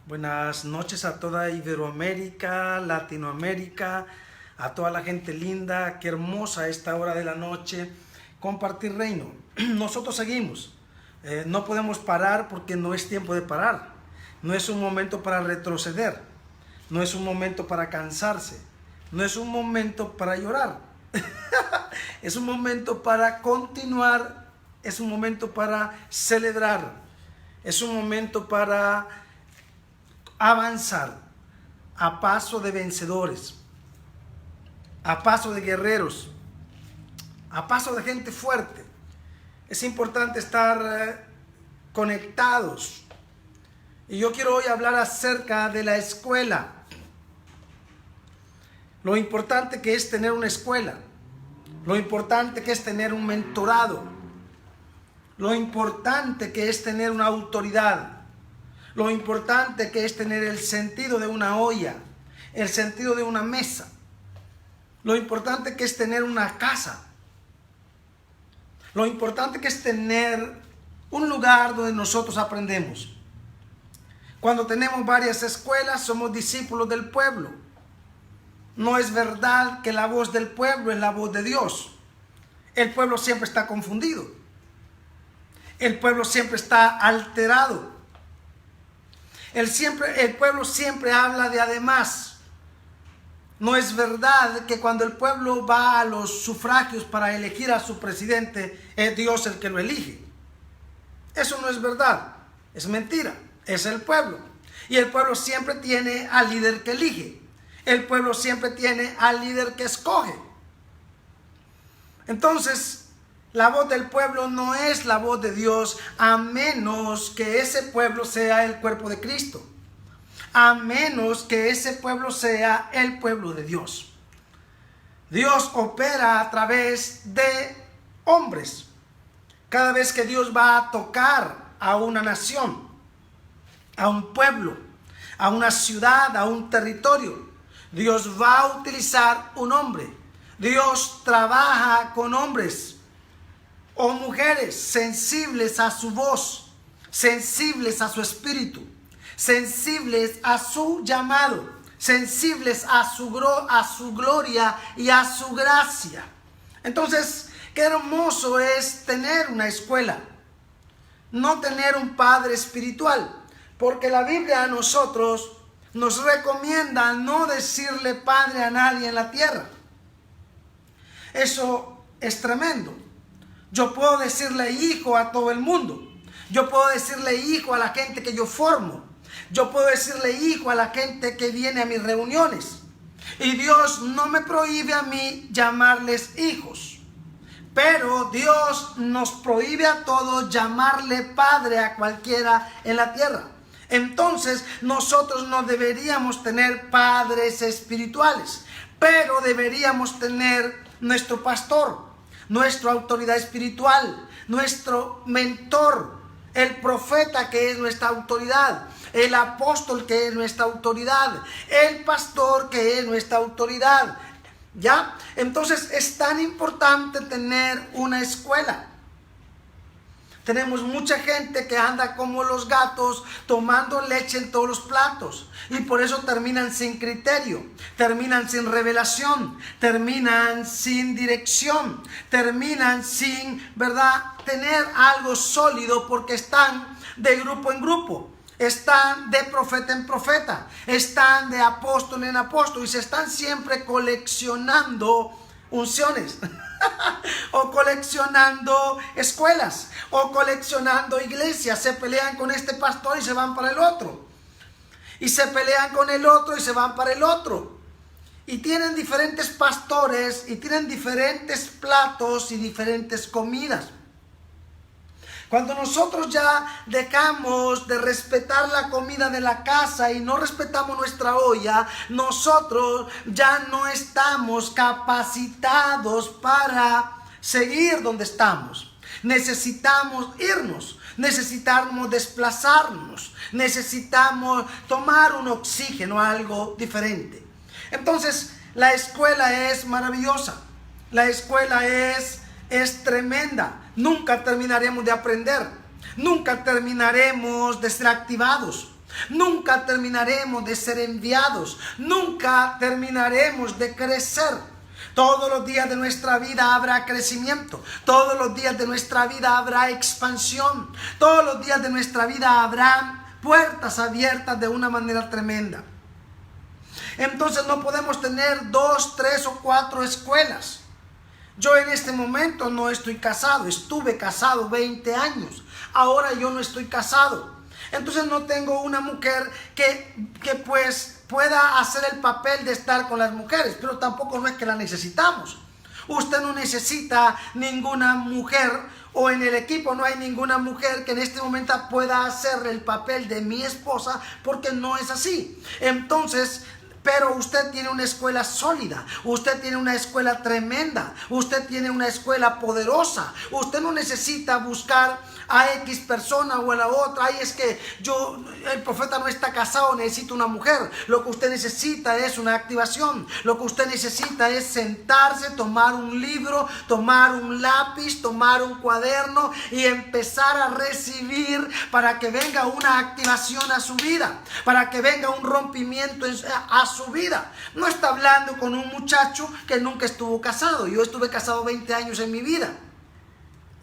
Buenas noches a toda Iberoamérica, Latinoamérica, a toda la gente linda. Qué hermosa esta hora de la noche compartir reino. Nosotros seguimos. No podemos parar porque no es tiempo de parar. No es un momento para retroceder. No es un momento para cansarse. No es un momento para llorar. Es un momento para continuar. Es un momento para celebrar. Es un momento para avanzar a paso de vencedores, a paso de guerreros, a paso de gente fuerte. Es importante estar conectados. Y yo quiero hoy hablar acerca de la escuela. Lo importante que es tener una escuela. Lo importante que es tener un mentorado. Lo importante que es tener una autoridad. Lo importante que es tener el sentido de una olla, el sentido de una mesa. Lo importante que es tener una casa. Lo importante que es tener un lugar donde nosotros aprendemos. Cuando tenemos varias escuelas, somos discípulos del pueblo. No es verdad que la voz del pueblo es la voz de Dios. El pueblo siempre está confundido. El pueblo siempre está alterado. El pueblo siempre habla de además. No es verdad que cuando el pueblo va a los sufragios para elegir a su presidente, es Dios el que lo elige. Eso no es verdad, es mentira, es el pueblo. Y el pueblo siempre tiene al líder que elige. El pueblo siempre tiene al líder que escoge. Entonces, la voz del pueblo no es la voz de Dios, a menos que ese pueblo sea el cuerpo de Cristo. A menos que ese pueblo sea el pueblo de Dios. Dios opera a través de hombres. Cada vez que Dios va a tocar a una nación, a un pueblo, a una ciudad, a un territorio, Dios va a utilizar un hombre. Dios trabaja con hombres o mujeres sensibles a su voz, sensibles a su espíritu, sensibles a su llamado, sensibles a su gloria y a su gracia. Entonces, qué hermoso es tener una escuela, no tener un padre espiritual, porque la Biblia a nosotros nos recomienda no decirle padre a nadie en la tierra. Eso es tremendo. Yo puedo decirle hijo a todo el mundo. Yo puedo decirle hijo a la gente que yo formo. Yo puedo decirle hijo a la gente que viene a mis reuniones. Y Dios no me prohíbe a mí llamarles hijos. Pero Dios nos prohíbe a todos llamarle padre a cualquiera en la tierra. Entonces nosotros no deberíamos tener padres espirituales. Pero deberíamos tener nuestro pastor, nuestra autoridad espiritual, nuestro mentor, el profeta que es nuestra autoridad, el apóstol que es nuestra autoridad, el pastor que es nuestra autoridad. ¿Ya? Entonces es tan importante tener una escuela. Tenemos mucha gente que anda como los gatos tomando leche en todos los platos y por eso terminan sin criterio, terminan sin revelación, terminan sin dirección, terminan sin, ¿verdad?, tener algo sólido porque están de grupo en grupo, están de profeta en profeta, están de apóstol en apóstol y se están siempre coleccionando unciones. O coleccionando escuelas, o coleccionando iglesias. Se pelean con este pastor y se van para el otro, y se pelean con el otro y se van para el otro, y tienen diferentes pastores y tienen diferentes platos y diferentes comidas. Cuando nosotros ya dejamos de respetar la comida de la casa y no respetamos nuestra olla, nosotros ya no estamos capacitados para seguir donde estamos. Necesitamos irnos, necesitamos desplazarnos, necesitamos tomar un oxígeno, algo diferente. Entonces, la escuela es maravillosa, la escuela es tremenda. Nunca terminaremos de aprender. Nunca terminaremos de ser activados. Nunca terminaremos de ser enviados. Nunca terminaremos de crecer. Todos los días de nuestra vida habrá crecimiento. Todos los días de nuestra vida habrá expansión. Todos los días de nuestra vida habrá puertas abiertas de una manera tremenda. Entonces no podemos tener 2, 3 o 4 escuelas. Yo en este momento no estoy casado. Estuve casado 20 años. Ahora yo no estoy casado. Entonces no tengo una mujer que pues pueda hacer el papel de estar con las mujeres, pero tampoco no es que la necesitamos. Usted no necesita ninguna mujer, o en el equipo no hay ninguna mujer que en este momento pueda hacer el papel de mi esposa, porque no es así. Entonces, pero usted tiene una escuela sólida, usted tiene una escuela tremenda, usted tiene una escuela poderosa. Usted no necesita buscar a X persona o a la otra. Ay, es que el profeta no está casado, necesita una mujer. Lo que usted necesita es una activación. Lo que usted necesita es sentarse, tomar un libro, tomar un lápiz, tomar un cuaderno y empezar a recibir para que venga una activación a su vida, para que venga un rompimiento a su vida. No está hablando con un muchacho que nunca estuvo casado. Yo estuve casado 20 años en mi vida.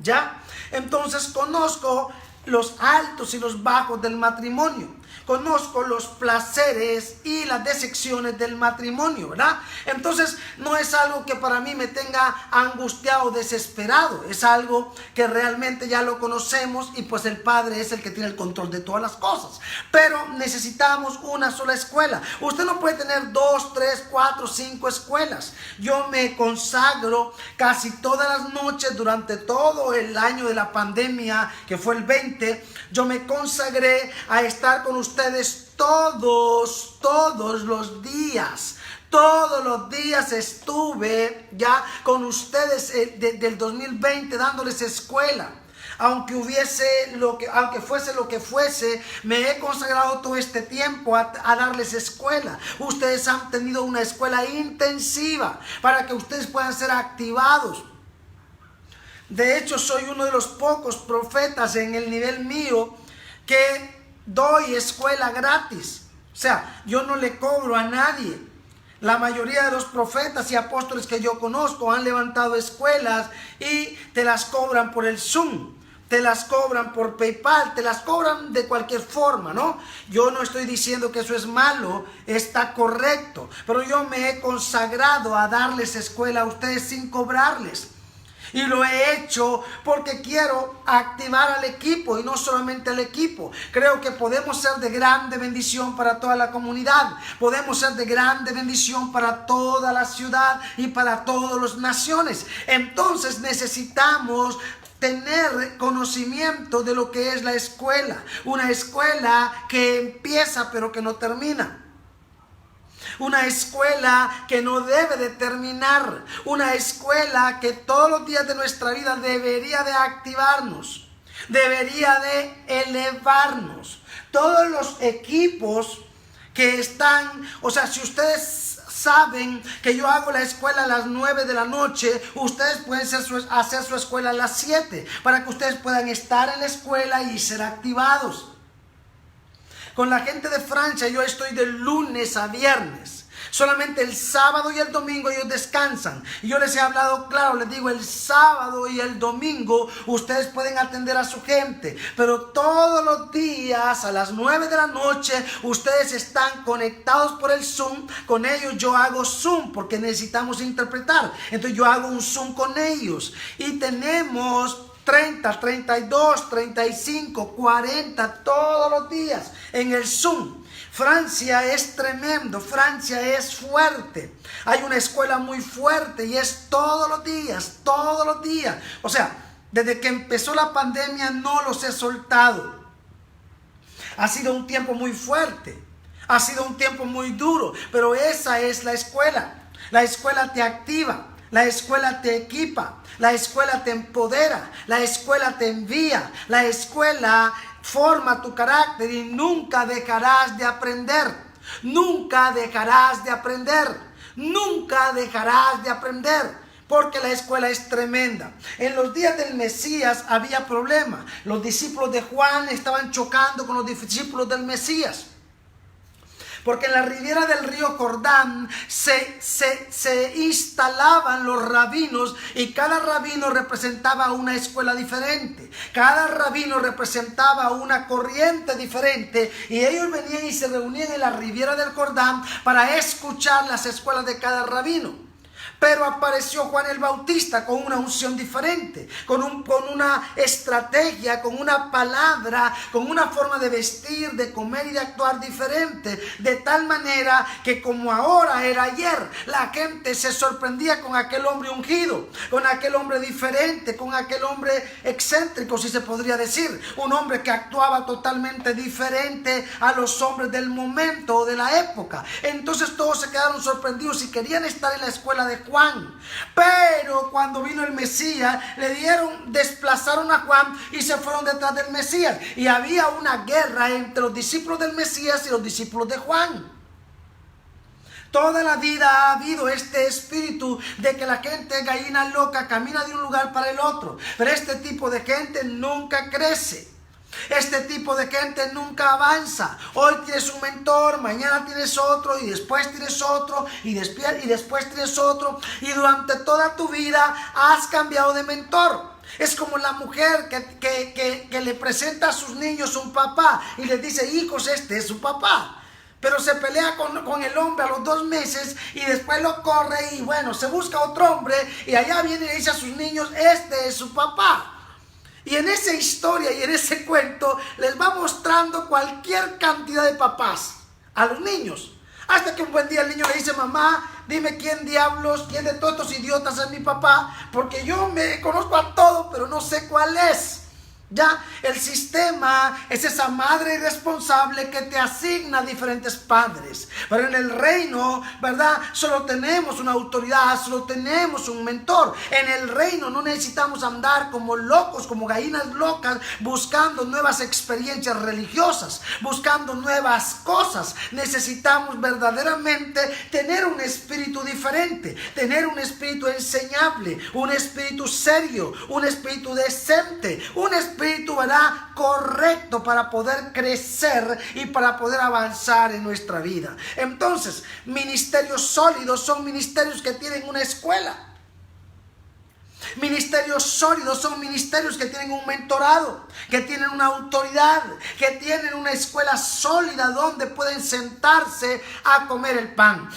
¿Ya? Entonces conozco los altos y los bajos del matrimonio. Conozco los placeres y las decepciones del matrimonio, ¿verdad? Entonces no es algo que para mí me tenga angustiado, desesperado. Es algo que realmente ya lo conocemos y pues el Padre es el que tiene el control de todas las cosas. Pero necesitamos una sola escuela. Usted no puede tener 2, 3, 4, 5 escuelas. Yo me consagro casi todas las noches durante todo el año de la pandemia, que fue el 20. Yo me consagré a estar con ustedes todos los días. Todos los días estuve ya con ustedes del 2020 dándoles escuela. Aunque fuese lo que fuese, me he consagrado todo este tiempo a darles escuela. Ustedes han tenido una escuela intensiva para que ustedes puedan ser activados. De hecho, soy uno de los pocos profetas en el nivel mío que doy escuela gratis. O sea, yo no le cobro a nadie. La mayoría de los profetas y apóstoles que yo conozco han levantado escuelas y te las cobran por el Zoom, te las cobran por PayPal, te las cobran de cualquier forma, ¿no? Yo no estoy diciendo que eso es malo, está correcto, pero yo me he consagrado a darles escuela a ustedes sin cobrarles. Y lo he hecho porque quiero activar al equipo y no solamente al equipo. Creo que podemos ser de grande bendición para toda la comunidad. Podemos ser de grande bendición para toda la ciudad y para todas las naciones. Entonces necesitamos tener conocimiento de lo que es la escuela. Una escuela que empieza pero que no termina. Una escuela que no debe de terminar. Una escuela que todos los días de nuestra vida debería de activarnos. Debería de elevarnos. Todos los equipos que están, o sea, si ustedes saben que yo hago la escuela a las 9 de la noche, ustedes pueden hacer su escuela a las 7 para que ustedes puedan estar en la escuela y ser activados. Con la gente de Francia yo estoy de lunes a viernes. Solamente el sábado y el domingo ellos descansan. Y yo les he hablado claro, les digo, el sábado y el domingo ustedes pueden atender a su gente. Pero todos los días a las 9 de la noche ustedes están conectados por el Zoom. Con ellos yo hago Zoom porque necesitamos interpretar. Entonces yo hago un Zoom con ellos. Y tenemos 30, 32, 35, 40 todos los días en el Zoom. Francia es tremendo, Francia es fuerte. Hay una escuela muy fuerte y es todos los días, todos los días. O sea, desde que empezó la pandemia no los he soltado. Ha sido un tiempo muy fuerte, ha sido un tiempo muy duro, pero esa es la escuela. La escuela te activa, la escuela te equipa, la escuela te empodera, la escuela te envía, la escuela forma tu carácter y nunca dejarás de aprender. Nunca dejarás de aprender. Nunca dejarás de aprender. porque la escuela es tremenda. En los días del Mesías había problema. Los discípulos de Juan estaban chocando con los discípulos del Mesías. Porque en la ribera del río Jordán se instalaban los rabinos, y cada rabino representaba una escuela diferente. Cada rabino representaba una corriente diferente, y ellos venían y se reunían en la ribera del Jordán para escuchar las escuelas de cada rabino. Pero apareció Juan el Bautista con una unción diferente, con una estrategia, con una palabra, con una forma de vestir, de comer y de actuar diferente. De tal manera que como ahora era ayer, la gente se sorprendía con aquel hombre ungido, con aquel hombre diferente, con aquel hombre excéntrico, si se podría decir. Un hombre que actuaba totalmente diferente a los hombres del momento o de la época. Entonces todos se quedaron sorprendidos y querían estar en la escuela de Juan. Pero cuando vino el Mesías, desplazaron a Juan y se fueron detrás del Mesías. Y había una guerra entre los discípulos del Mesías y los discípulos de Juan. Toda la vida ha habido este espíritu de que la gente gallina loca camina de un lugar para el otro. Pero este tipo de gente nunca crece. Este tipo de gente nunca avanza. Hoy tienes un mentor, mañana tienes otro, y después tienes otro, y después tienes otro, y durante toda tu vida has cambiado de mentor. Es como la mujer que le presenta a sus niños un papá y les dice: hijos, este es su papá. Pero se pelea con el hombre a los 2 meses y después lo corre, y bueno, se busca otro hombre, y allá viene y le dice a sus niños: este es su papá. Y en esa historia y en ese cuento les va mostrando cualquier cantidad de papás a los niños. Hasta que un buen día el niño le dice: mamá, dime quién de todos estos idiotas es mi papá, porque yo me conozco a todo, pero no sé cuál es. Ya, el sistema es esa madre irresponsable que te asigna diferentes padres. Pero en el reino, ¿verdad? Solo tenemos una autoridad, solo tenemos un mentor. En el reino no necesitamos andar como locos, como gallinas locas, buscando nuevas experiencias religiosas, buscando nuevas cosas. Necesitamos verdaderamente tener un espíritu diferente, tener un espíritu enseñable, un espíritu serio, un espíritu decente, un espíritu, ¿verdad?, correcto para poder crecer y para poder avanzar en nuestra vida. Entonces, ministerios sólidos son ministerios que tienen una escuela. Ministerios sólidos son ministerios que tienen un mentorado, que tienen una autoridad, que tienen una escuela sólida donde pueden sentarse a comer el pan.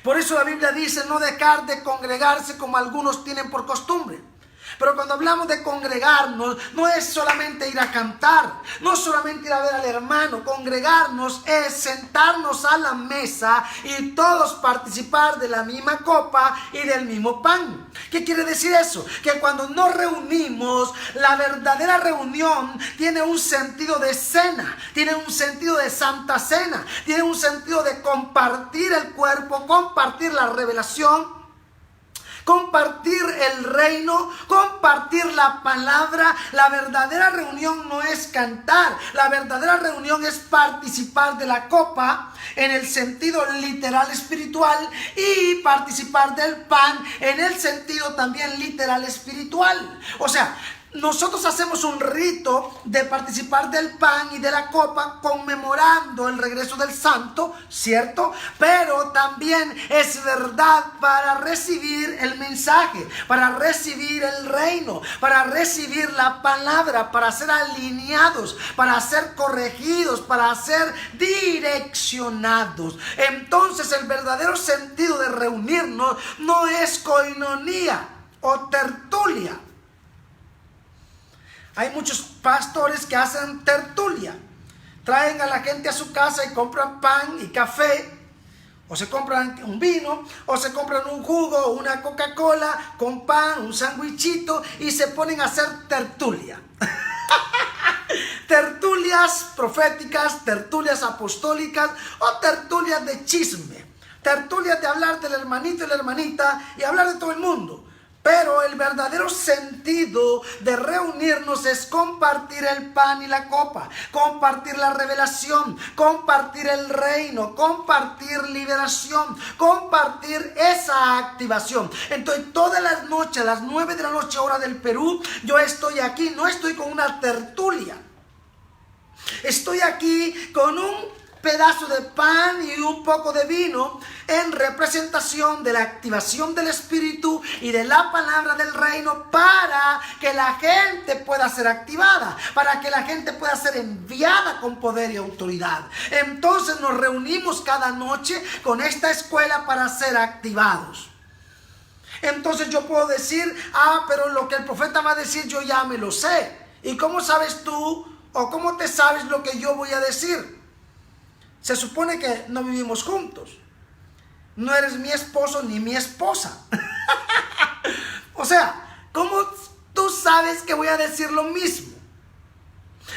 Por eso la Biblia dice: no dejar de congregarse como algunos tienen por costumbre. Pero cuando hablamos de congregarnos, no es solamente ir a cantar, no es solamente ir a ver al hermano. Congregarnos es sentarnos a la mesa y todos participar de la misma copa y del mismo pan. ¿Qué quiere decir eso? Que cuando nos reunimos, la verdadera reunión tiene un sentido de cena, tiene un sentido de santa cena, tiene un sentido de compartir el cuerpo, compartir la revelación, compartir el reino, compartir la palabra. La verdadera reunión no es cantar, la verdadera reunión es participar de la copa en el sentido literal espiritual, y participar del pan en el sentido también literal espiritual. O sea, nosotros hacemos un rito de participar del pan y de la copa conmemorando el regreso del santo, ¿cierto? Pero también es verdad para recibir el mensaje, para recibir el reino, para recibir la palabra, para ser alineados, para ser corregidos, para ser direccionados. Entonces el verdadero sentido de reunirnos no es koinonía o tertulia. Hay muchos pastores que hacen tertulia. Traen a la gente a su casa y compran pan y café, o se compran un vino, o se compran un jugo o una Coca-Cola con pan, un sandwichito, y se ponen a hacer tertulia. Tertulias proféticas, tertulias apostólicas o tertulias de chisme. Tertulias de hablar del hermanito y la hermanita y hablar de todo el mundo. Pero el verdadero sentido de reunirnos es compartir el pan y la copa, compartir la revelación, compartir el reino, compartir liberación, compartir esa activación. Entonces todas las noches, a las 9 de la noche hora del Perú, yo estoy aquí, no estoy con una tertulia. Estoy aquí con un pedazo de pan y un poco de vino en representación de la activación del Espíritu y de la palabra del reino, para que la gente pueda ser activada, para que la gente pueda ser enviada con poder y autoridad. Entonces nos reunimos cada noche con esta escuela para ser activados. Entonces yo puedo decir, pero lo que el profeta va a decir yo ya me lo sé. ¿Y cómo sabes tú o cómo te sabes lo que yo voy a decir? Se supone que no vivimos juntos. No eres mi esposo ni mi esposa. O sea, ¿cómo tú sabes que voy a decir lo mismo?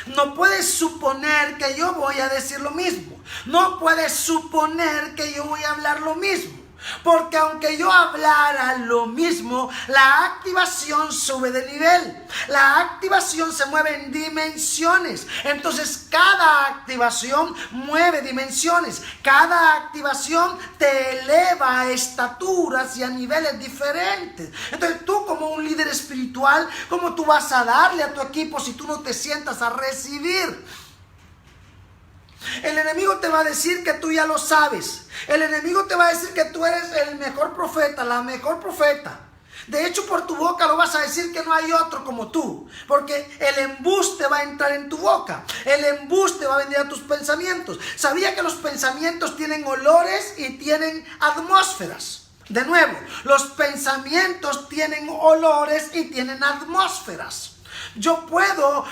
No puedes suponer que yo voy a decir lo mismo. No puedes suponer que yo voy a hablar lo mismo. Porque aunque yo hablara lo mismo, la activación sube de nivel. La activación se mueve en dimensiones. Entonces cada activación mueve dimensiones. Cada activación te eleva a estaturas y a niveles diferentes. Entonces tú, como un líder espiritual, ¿cómo tú vas a darle a tu equipo si tú no te sientas a recibir? El enemigo te va a decir que tú ya lo sabes. El enemigo te va a decir que tú eres el mejor profeta, la mejor profeta. De hecho, por tu boca lo vas a decir que no hay otro como tú. Porque el embuste va a entrar en tu boca. El embuste va a venir a tus pensamientos. ¿Sabía que los pensamientos tienen olores y tienen atmósferas? De nuevo, los pensamientos tienen olores y tienen atmósferas. Yo puedo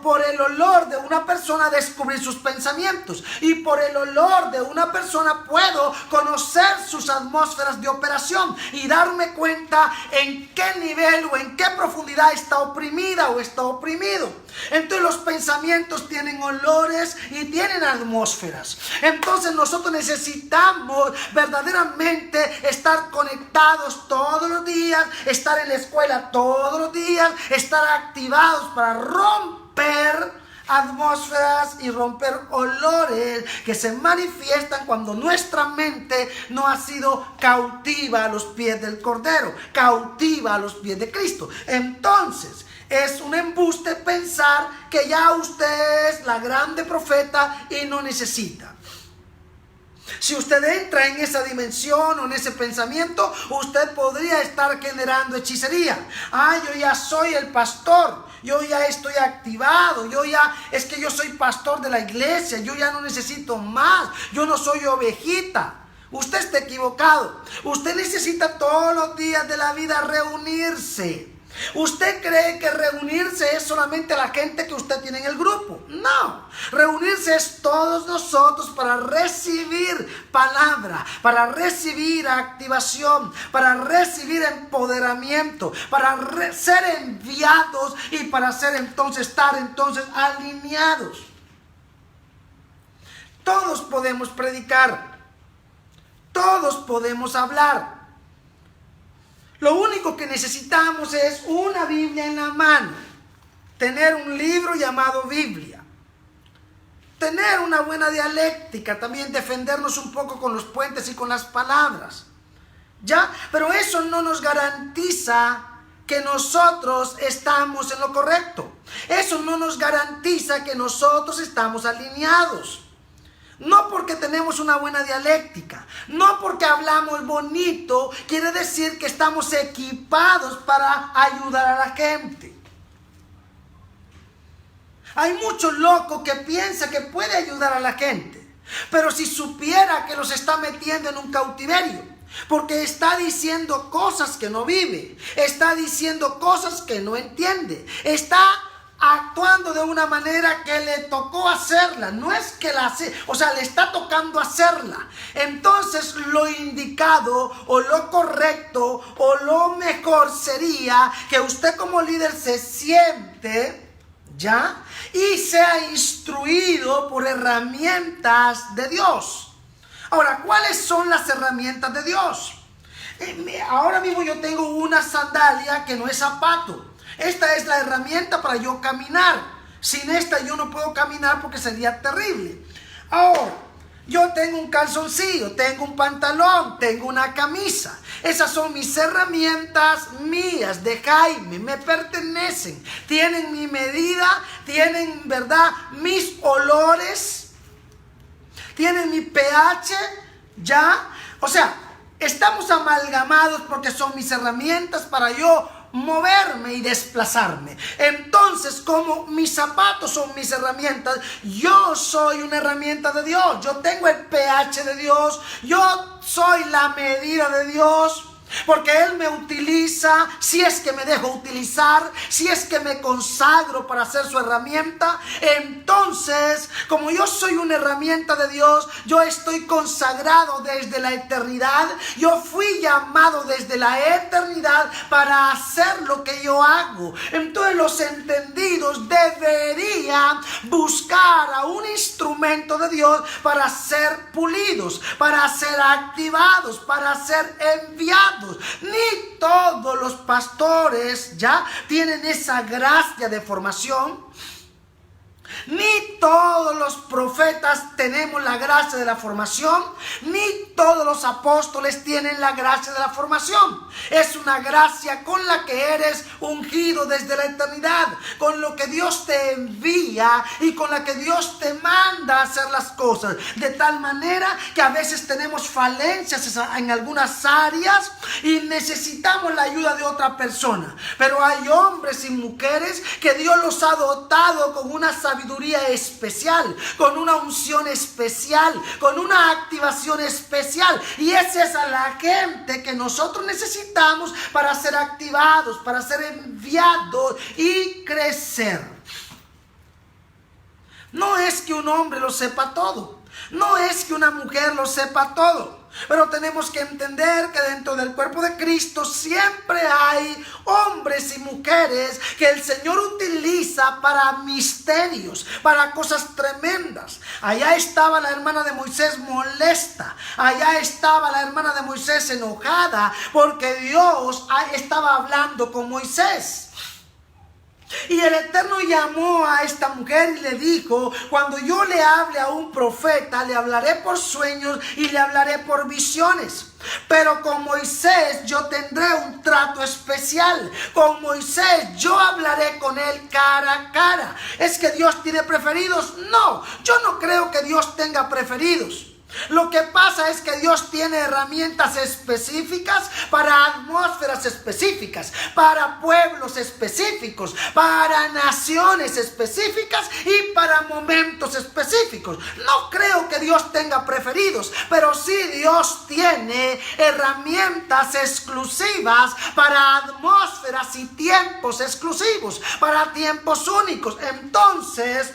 por el olor de una persona descubrir sus pensamientos, y por el olor de una persona puedo conocer sus atmósferas de operación y darme cuenta en qué nivel o en qué profundidad está oprimida o está oprimido. Entonces los pensamientos tienen olores y tienen atmósferas. Entonces nosotros necesitamos verdaderamente estar conectados todos los días, estar en la escuela todos los días, estar activados para romper atmósferas y romper olores que se manifiestan cuando nuestra mente no ha sido cautiva a los pies del Cordero, cautiva a los pies de Cristo. Entonces es un embuste pensar que ya usted es la grande profeta y no necesita. Si usted entra en esa dimensión o en ese pensamiento, usted podría estar generando hechicería. Yo ya soy el pastor, yo ya estoy activado, es que yo soy pastor de la iglesia, yo ya no necesito más, yo no soy ovejita. Usted está equivocado. Usted necesita todos los días de la vida reunirse. ¿Usted cree que reunirse es solamente la gente que usted tiene en el grupo? No, reunirse es todos nosotros para recibir palabra, para recibir activación, para recibir empoderamiento, para ser enviados y para estar entonces alineados. Todos podemos predicar, todos podemos hablar. Lo único que necesitamos es una Biblia en la mano, tener un libro llamado Biblia, tener una buena dialéctica, también defendernos un poco con los puentes y con las palabras, ¿ya? Pero eso no nos garantiza que nosotros estamos en lo correcto. Eso no nos garantiza que nosotros estamos alineados. No porque tenemos una buena dialéctica, no porque hablamos bonito, quiere decir que estamos equipados para ayudar a la gente. Hay mucho loco que piensa que puede ayudar a la gente, pero si supiera que los está metiendo en un cautiverio, porque está diciendo cosas que no vive, está diciendo cosas que no entiende, está actuando de una manera que le tocó hacerla, no es que la hace, le está tocando hacerla. Entonces lo indicado o lo correcto o lo mejor sería que usted como líder se siente, ¿ya? Y sea instruido por herramientas de Dios. Ahora, ¿cuáles son las herramientas de Dios? Ahora mismo yo tengo una sandalia que no es zapato. Esta es la herramienta para yo caminar. Sin esta yo no puedo caminar porque sería terrible. Ahora, yo tengo un calzoncillo, tengo un pantalón, tengo una camisa. Esas son mis herramientas mías, de Jaime, me pertenecen. Tienen mi medida, tienen, ¿verdad?, mis olores, tienen mi pH, ¿ya? O sea, estamos amalgamados porque son mis herramientas para yo moverme y desplazarme. Entonces, como mis zapatos son mis herramientas, yo soy una herramienta de Dios. Yo tengo el pH de Dios. Yo soy la medida de Dios. Porque Él me utiliza, si es que me dejo utilizar, si es que me consagro para ser su herramienta. Entonces, como yo soy una herramienta de Dios, yo estoy consagrado desde la eternidad. Yo fui llamado desde la eternidad para hacer lo que yo hago. Entonces los entendidos deberían buscar a un instrumento de Dios para ser pulidos, para ser activados, para ser enviados. Ni todos los pastores ya tienen esa gracia de formación. Ni todos los profetas tenemos la gracia de la formación, ni todos los apóstoles tienen la gracia de la formación. Es una gracia con la que eres ungido desde la eternidad, con lo que Dios te envía y con la que Dios te manda a hacer las cosas. De tal manera que a veces tenemos falencias en algunas áreas y necesitamos la ayuda de otra persona. Pero hay hombres y mujeres que Dios los ha dotado con una sabiduría especial, con una unción especial, con una activación especial, y esa es a la gente que nosotros necesitamos para ser activados, para ser enviados y crecer. No es que un hombre lo sepa todo, no es que una mujer lo sepa todo. Pero tenemos que entender que dentro del cuerpo de Cristo siempre hay hombres y mujeres que el Señor utiliza para misterios, para cosas tremendas. Allá estaba la hermana de Moisés molesta. Allá estaba la hermana de Moisés enojada porque Dios estaba hablando con Moisés. Y el Eterno llamó a esta mujer y le dijo: cuando yo le hable a un profeta, le hablaré por sueños y le hablaré por visiones. Pero con Moisés yo tendré un trato especial. Con Moisés yo hablaré con él cara a cara. ¿Es que Dios tiene preferidos? No, yo no creo que Dios tenga preferidos. Lo que pasa es que Dios tiene herramientas específicas para atmósferas específicas, para pueblos específicos, para naciones específicas y para momentos específicos. No creo que Dios tenga preferidos, pero sí Dios tiene herramientas exclusivas para atmósferas y tiempos exclusivos, para tiempos únicos. Entonces,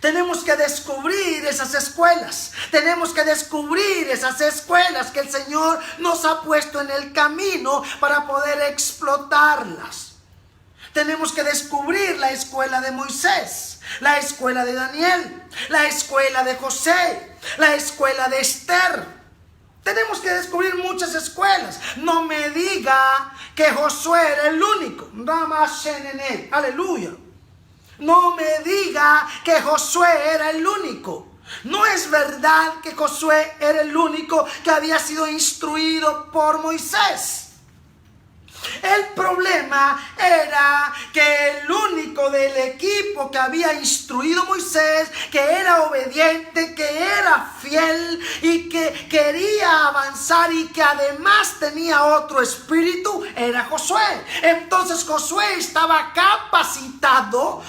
tenemos que descubrir esas escuelas. Tenemos que descubrir esas escuelas que el Señor nos ha puesto en el camino para poder explotarlas. Tenemos que descubrir la escuela de Moisés, la escuela de Daniel, la escuela de José, la escuela de Esther. Tenemos que descubrir muchas escuelas. No me diga que Josué era el único. Aleluya. No me diga que Josué era el único. No es verdad que Josué era el único que había sido instruido por Moisés. El problema era que el único del equipo que había instruido Moisés, que era obediente, que era fiel y que quería avanzar y que además tenía otro espíritu, era Josué. Entonces Josué estaba capacitado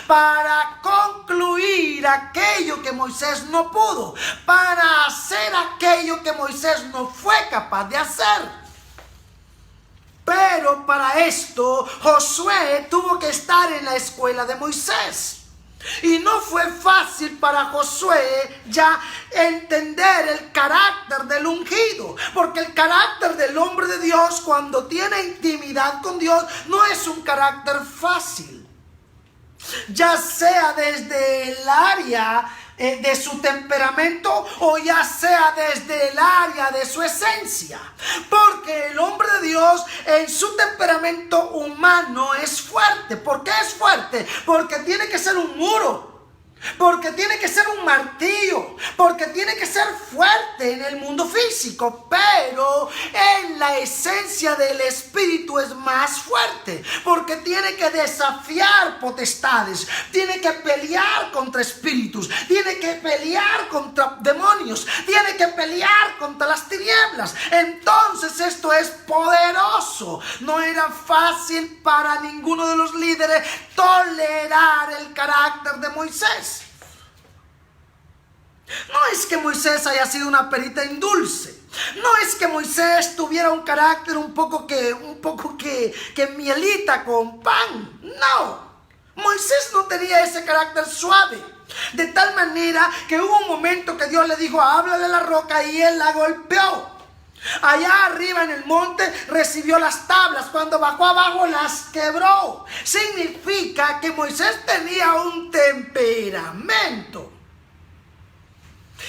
para concluir aquello que Moisés no pudo, para hacer aquello que Moisés no fue capaz de hacer. Pero para esto Josué tuvo que estar en la escuela de Moisés. Y no fue fácil para Josué ya entender el carácter del ungido, porque el carácter del hombre de Dios, cuando tiene intimidad con Dios, no es un carácter fácil. Ya sea desde el área de su temperamento o ya sea desde el área de su esencia. Porque el hombre de Dios en su temperamento humano es fuerte. ¿Por qué es fuerte? Porque tiene que ser un muro. Porque tiene que ser un martillo, porque tiene que ser fuerte en el mundo físico, pero en la esencia del espíritu es más fuerte, porque tiene que desafiar potestades, tiene que pelear contra espíritus, tiene que pelear contra demonios, tiene que pelear contra las tinieblas. Entonces esto es poderoso. No era fácil para ninguno de los líderes tolerar el carácter de Moisés. No es que Moisés haya sido una perita en dulce. No es que Moisés tuviera un carácter un poco que mielita con pan. No. Moisés no tenía ese carácter suave. De tal manera que hubo un momento que Dios le dijo, háblale a la roca, y él la golpeó. Allá arriba en el monte recibió las tablas. Cuando bajó abajo las quebró. Significa que Moisés tenía un temperamento.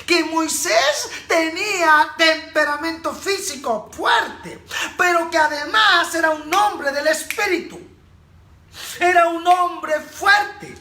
Que Moisés tenía temperamento físico fuerte, pero que además era un hombre del espíritu. Era un hombre fuerte.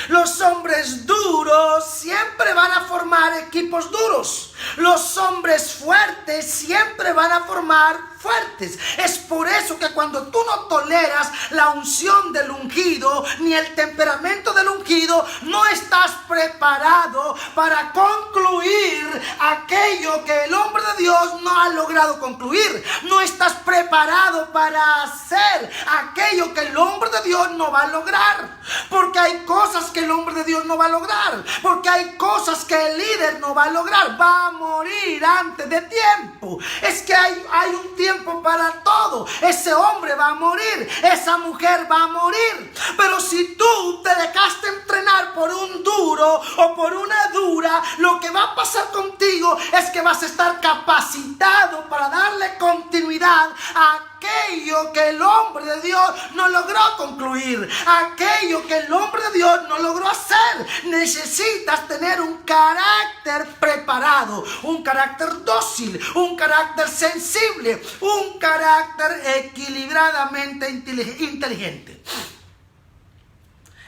Los hombres duros siempre van a formar equipos duros. Los hombres fuertes siempre van a formar fuertes. Es por eso que cuando tú no toleras la unción del ungido ni el temperamento del ungido, no estás preparado para concluir aquello que el hombre de Dios no ha logrado concluir. No estás preparado para hacer aquello que el hombre de Dios no va a lograr. Porque hay cosas que el hombre de Dios no va a lograr. Porque hay cosas que el líder no va a lograr. Va a morir antes de tiempo. Es que hay un tiempo para todo. Ese hombre va a morir, esa mujer va a morir. Pero si tú te dejaste entrenar por un duro o por una dura, lo que va a pasar contigo es que vas a estar capacitado para darle continuidad a aquello que el hombre de Dios no logró concluir, aquello que el hombre de Dios no logró hacer. Necesitas tener un carácter preparado, un carácter dócil, un carácter sensible, un carácter equilibradamente inteligente,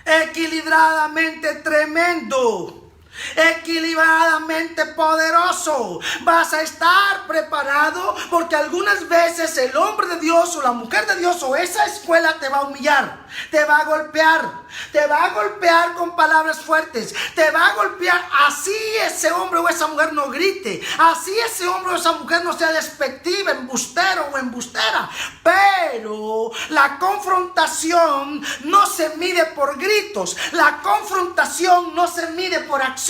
equilibradamente tremendo, equilibradamente poderoso. Vas a estar preparado, porque algunas veces el hombre de Dios o la mujer de Dios o esa escuela te va a humillar, te va a golpear, te va a golpear con palabras fuertes, te va a golpear. Así ese hombre o esa mujer no grite, así ese hombre o esa mujer no sea despectiva, embustero o embustera. Pero la confrontación no se mide por gritos, la confrontación no se mide por acciones.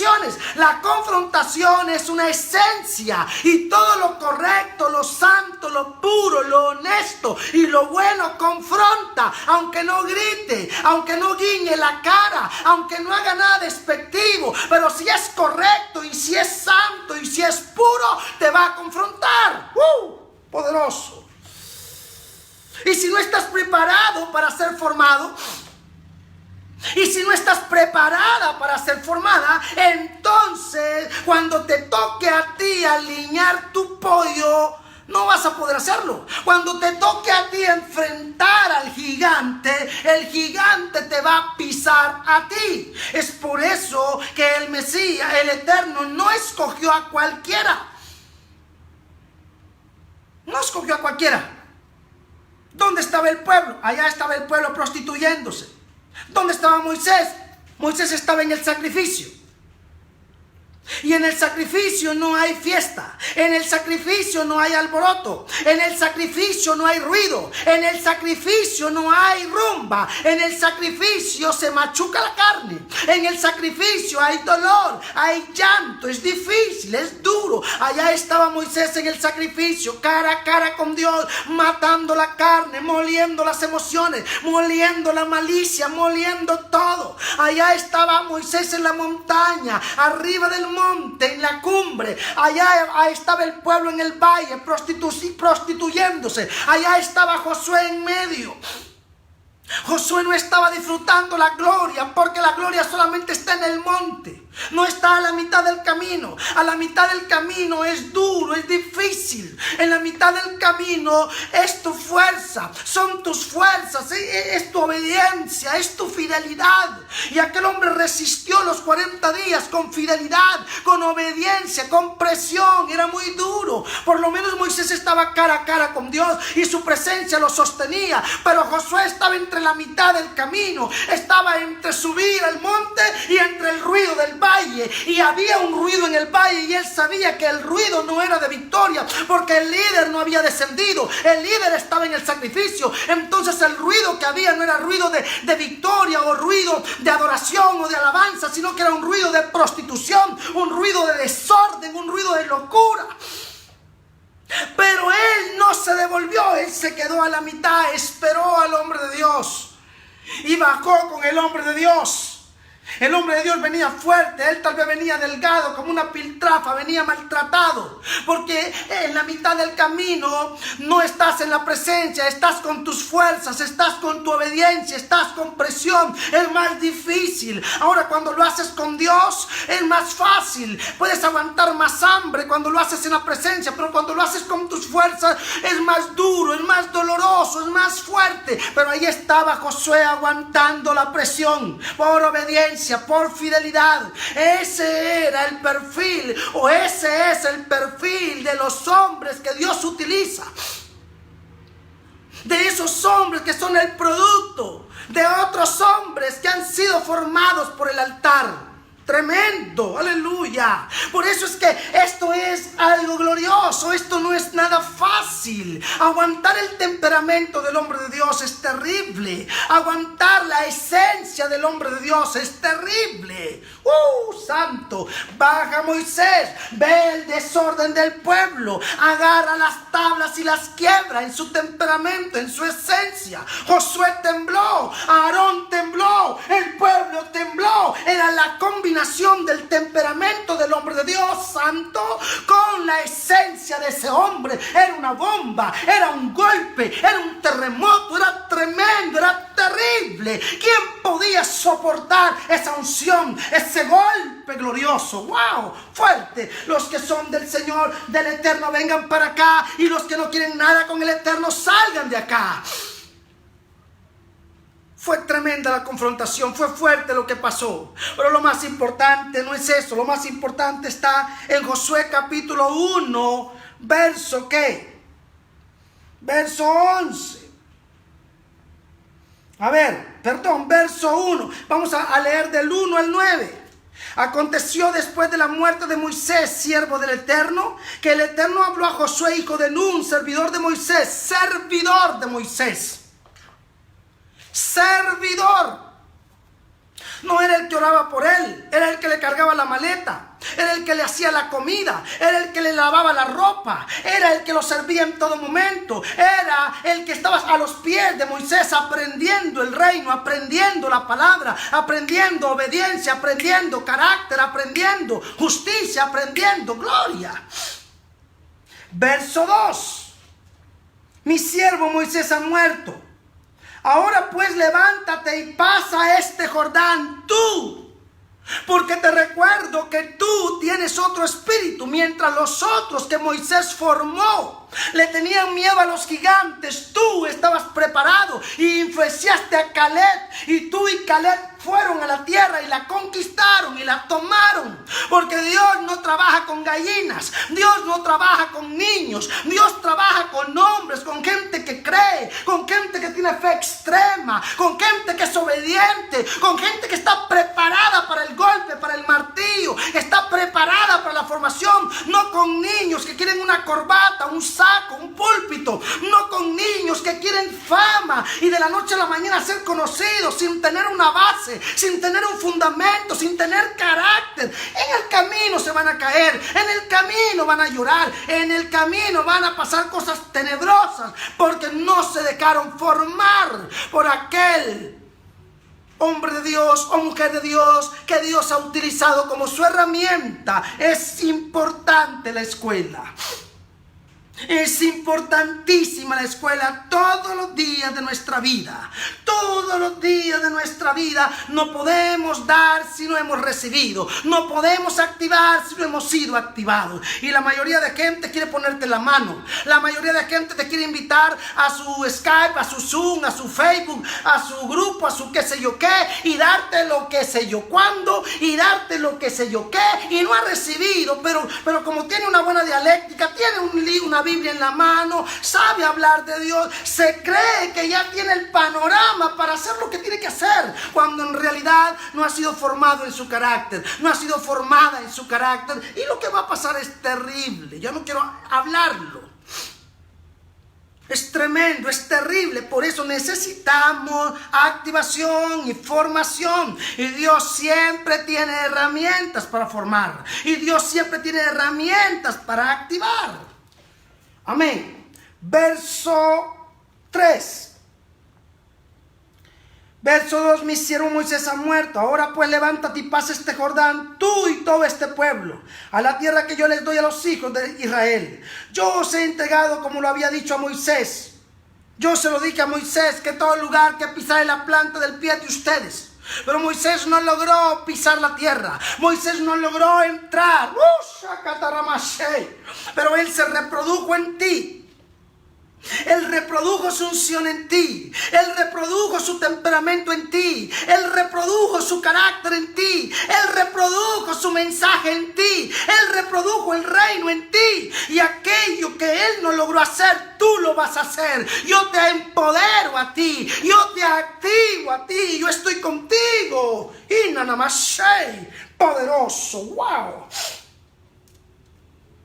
La confrontación es una esencia, y todo lo correcto, lo santo, lo puro, lo honesto y lo bueno confronta, aunque no grite, aunque no guiñe la cara, aunque no haga nada despectivo. Pero si es correcto y si es santo y si es puro, te va a confrontar. Poderoso. Y si no estás preparado para ser formado, y si no estás preparada para ser formada, entonces cuando te toque a ti alinear tu pollo, no vas a poder hacerlo. Cuando te toque a ti enfrentar al gigante, el gigante te va a pisar a ti. Es por eso que el Mesías, el Eterno, no escogió a cualquiera. No escogió a cualquiera. ¿Dónde estaba el pueblo? Allá estaba el pueblo prostituyéndose. ¿Dónde estaba Moisés? Moisés estaba en el sacrificio. Y en el sacrificio no hay fiesta, en el sacrificio no hay alboroto, en el sacrificio no hay ruido, en el sacrificio no hay rumba, en el sacrificio se machuca la carne, en el sacrificio hay dolor, hay llanto, es difícil, es duro. Allá estaba Moisés en el sacrificio, cara a cara con Dios, matando la carne, moliendo las emociones, moliendo la malicia, moliendo todo. Allá estaba Moisés en la montaña, arriba del monte, en la cumbre. Allá estaba el pueblo en el valle prostituyéndose. Allá estaba Josué en medio. Josué no estaba disfrutando la gloria, porque la gloria solamente está en el monte. no está a la mitad del camino. A la mitad del camino es duro, es difícil. En la mitad del camino es tu fuerza, son tus fuerzas, es tu obediencia, es tu fidelidad. Y aquel hombre resistió los 40 días con fidelidad, con obediencia, con presión. Era muy duro. Por lo menos Moisés estaba cara a cara con Dios y su presencia lo sostenía. Pero Josué estaba entre la mitad del camino, estaba entre subir al monte y entre el ruido del valle. Y había un ruido en el valle y él sabía que el ruido no era de victoria, porque el líder no había descendido, el líder estaba en el sacrificio. Entonces el ruido que había no era ruido de victoria o ruido de adoración o de alabanza, sino que era un ruido de prostitución, un ruido de desorden, un ruido de locura. Pero él no se devolvió, él se quedó a la mitad, esperó al hombre de Dios y bajó con el hombre de Dios. El hombre de Dios venía fuerte, él tal vez venía delgado como una piltrafa, venía maltratado, porque en la mitad del camino no estás en la presencia, estás con tus fuerzas, estás con tu obediencia, estás con presión, es más difícil. Ahora cuando lo haces con Dios es más fácil, puedes aguantar más hambre cuando lo haces en la presencia, pero cuando lo haces con tus fuerzas es más duro, es más doloroso, es más fuerte. Pero ahí estaba Josué aguantando la presión por obediencia, por fidelidad. Ese era el perfil, o ese es el perfil de los hombres que Dios utiliza, de esos hombres que son el producto de otros hombres que han sido formados por el altar. Tremendo, aleluya. Por eso es que esto es algo glorioso, esto no es nada fácil. Aguantar el temperamento del hombre de Dios es terrible. Aguantar la esencia del hombre de Dios es terrible. Santo. Baja Moisés, ve el desorden del pueblo, agarra las tablas y las quiebra en su temperamento, en su esencia. Josué tembló, Aarón tembló, el pueblo tembló. Era la combinación del temperamento del hombre de Dios santo con la esencia de ese hombre. Era una bomba, era un golpe, era un terremoto, era tremendo, era terrible. ¿Quién podía soportar esa unción, ese golpe glorioso? ¡Wow! Fuerte. Los que son del Señor, del Eterno, vengan para acá, y los que no quieren nada con el Eterno, salgan de acá. Fue tremenda la confrontación, fue fuerte lo que pasó. Pero lo más importante no es eso, lo más importante está en Josué capítulo 1, verso ¿qué? Verso 11. Verso 1. Vamos a leer del 1 al 9. Aconteció después de la muerte de Moisés, siervo del Eterno, que el Eterno habló a Josué, hijo de Nun, servidor de Moisés. Servidor. No era el que oraba por él, era el que le cargaba la maleta, era el que le hacía la comida, era el que le lavaba la ropa, era el que lo servía en todo momento, era el que estaba a los pies de Moisés aprendiendo el reino, aprendiendo la palabra, aprendiendo obediencia, aprendiendo carácter, aprendiendo justicia, aprendiendo gloria. Verso 2. Mi siervo Moisés ha muerto. Ahora pues levántate y pasa este Jordán tú, porque te recuerdo que tú tienes otro espíritu, mientras los otros que Moisés formó le tenían miedo a los gigantes. Tú estabas preparado y influenciaste a Caleb, y tú y Caleb fueron a la tierra y la conquistaron y la tomaron. Porque Dios no trabaja con gallinas, Dios no trabaja con niños, Dios trabaja con hombres, con gente que cree, con gente que tiene fe extrema, con gente que es obediente, con gente que está preparada para el golpe, para el martillo, está preparada para la formación. No con niños que quieren una corbata, un saco, un púlpito, no con niños que quieren fama y de la noche a la mañana ser conocidos sin tener una base, sin tener un fundamento, sin tener carácter. En el camino se van a caer, en el camino van a llorar, en el camino van a pasar cosas tenebrosas, porque no se dejaron formar por aquel hombre de Dios o mujer de Dios que Dios ha utilizado como su herramienta. Es importante la escuela. Es importantísima la escuela todos los días de nuestra vida. Todos los días de nuestra vida no podemos dar si no hemos recibido. No podemos activar si no hemos sido activados. Y la mayoría de gente quiere ponerte la mano. La mayoría de gente te quiere invitar a su Skype, a su Zoom, a su Facebook, a su grupo, a su qué sé yo qué. Y darte lo que sé yo cuándo. Y darte lo que sé yo qué. Y no ha recibido. Pero como tiene una buena dialéctica, tiene una Biblia en la mano, sabe hablar de Dios, se cree que ya tiene el panorama para hacer lo que tiene que hacer, cuando en realidad no ha sido formado en su carácter, no ha sido formada en su carácter, y lo que va a pasar es terrible. Yo no quiero hablarlo. Es tremendo, es terrible. Por eso necesitamos activación y formación. Y Dios siempre tiene herramientas para formar. Y Dios siempre tiene herramientas para activar. Amén. Verso 3. Verso 2. Mi siervo Moisés ha muerto. Ahora pues levántate y pasa este Jordán, tú y todo este pueblo, a la tierra que yo les doy a los hijos de Israel. Yo os he entregado como lo había dicho a Moisés. Yo se lo dije a Moisés, que todo lugar que pisare la planta del pie de ustedes. Pero Moisés no logró pisar la tierra. Moisés no logró entrar. Pero él se reprodujo en ti. Él reprodujo su unción en ti. Él reprodujo su temperamento en ti. Él reprodujo su carácter en ti. Él reprodujo su mensaje en ti. Él reprodujo el reino en ti. Y aquello que él no logró hacer, tú lo vas a hacer. Yo te empodero a ti. Yo te activo a ti. Yo estoy contigo. Y nada más poderoso. Wow.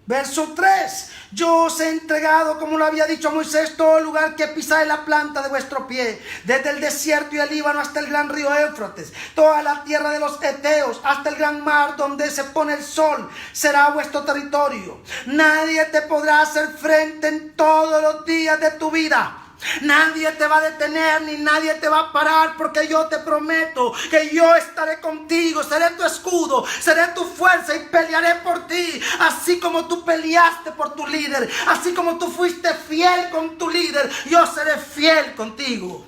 Verso 3. Yo os he entregado, como lo había dicho a Moisés, todo lugar que pisáis la planta de vuestro pie, desde el desierto y el Líbano hasta el gran río Éufrates, toda la tierra de los Eteos, hasta el gran mar donde se pone el sol, será vuestro territorio. Nadie te podrá hacer frente en todos los días de tu vida. Nadie te va a detener ni nadie te va a parar, porque yo te prometo que yo estaré contigo, seré tu escudo, seré tu fuerza y pelearé por ti, así como tú peleaste por tu líder, así como tú fuiste fiel con tu líder, yo seré fiel contigo.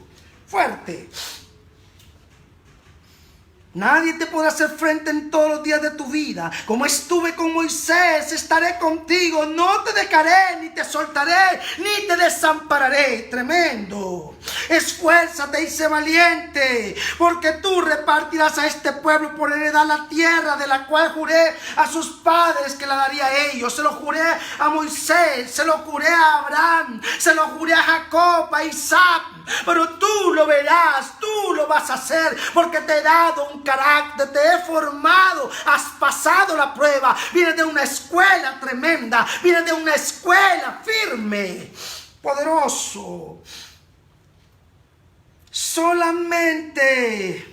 Fuerte. Nadie te podrá hacer frente en todos los días de tu vida. Como estuve con Moisés, estaré contigo. No te dejaré, ni te soltaré, ni te desampararé. Tremendo. Esfuérzate y sé valiente, porque tú repartirás a este pueblo por heredad la tierra de la cual juré a sus padres que la daría a ellos. Se lo juré a Moisés, se lo juré a Abraham, se lo juré a Jacob, a Isaac. Pero tú lo verás, tú lo vas a hacer, porque te he dado un carácter, te he formado, has pasado la prueba, vienes de una escuela tremenda, vienes de una escuela firme, poderoso. Solamente